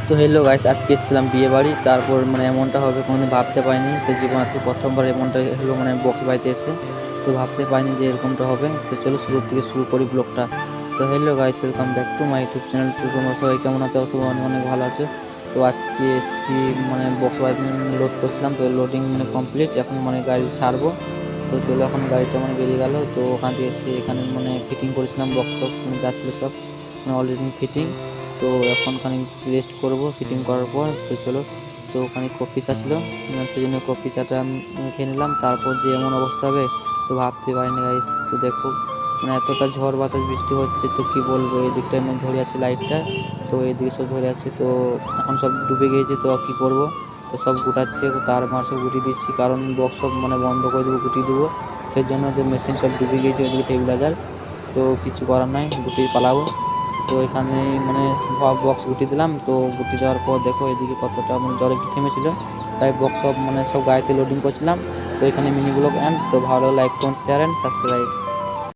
তো hello guys, আজকে এসেছিলাম বিয়ে বাড়ি। তারপর মানে এমনটা হবে কোনোদিন ভাবতে পারিনি। তো জীবন আজকে প্রথমবার এমনটা হলো, মানে বক্স বাড়িতে এসে তো ভাবতে পারিনি যে এরকমটা হবে। তো চলো শুরু থেকে শুরু করি ব্লগটা। তো hello guys, welcome back to my YouTube channel. তো তোমরা সবাই কেমন আছো? সবাই অনেক অনেক ভালো আছো। তো আজকে এসেছি মানে বক্স বাড়িতে লোড করছিলাম, তো লোডিং মানে কমপ্লিট। এখন মানে গাড়ি ছাড়বো। তো চলো এখন গাড়িটা মানে বেরিয়ে গেল। তো ওখান থেকে এসে এখানে মানে ফিটিং করেছিলাম বক্স টক্স, মানে যা ছিল সব মানে অলরেডি ফিটিং। তো এখন খানিক রেস্ট করব ফিটিং করার পর। তো চলো, তো ওখানে কফি চা ছিল, সেই জন্য কফি চাটা আমি খেয়ে নিলাম। তারপর যে এমন অবস্থা হবে তো ভাবতে পারিনি গাইস। তো দেখো মানে এতটা ঝড় বাতাস বৃষ্টি হচ্ছে, তো কি বলবো, এই দিকটায় মানে ধরে আছে লাইটটা, তো এইদিকে সব ধরে আছে। তো এখন সব ডুবে গিয়েছে, তো কি করব। তো সব গুটাচ্ছে, তার মার সব গুটিয়ে দিচ্ছি, কারণ বক্স সব মানে বন্ধ করে দেবো, গুটিয়ে দেবো। সেই জন্য যে মেশিন সব ডুবে গিয়েছে ওইদিকে টেবিলাইজার। তো কিছু করার নাই, গুটিয়ে পালাবো। তো এখানে মানে বক্স গুটিয়ে দিলাম। তো গুটিয়ে দেওয়ার পর দেখো এদিকে কতটা মানে জল একটু থেমেছিল, তাই বক্স সব মানে সব গাড়িতে লোডিং করছিলাম। তো এখানে মিনি ব্লগ এন্ড। তো ভালো like comment share and subscribe.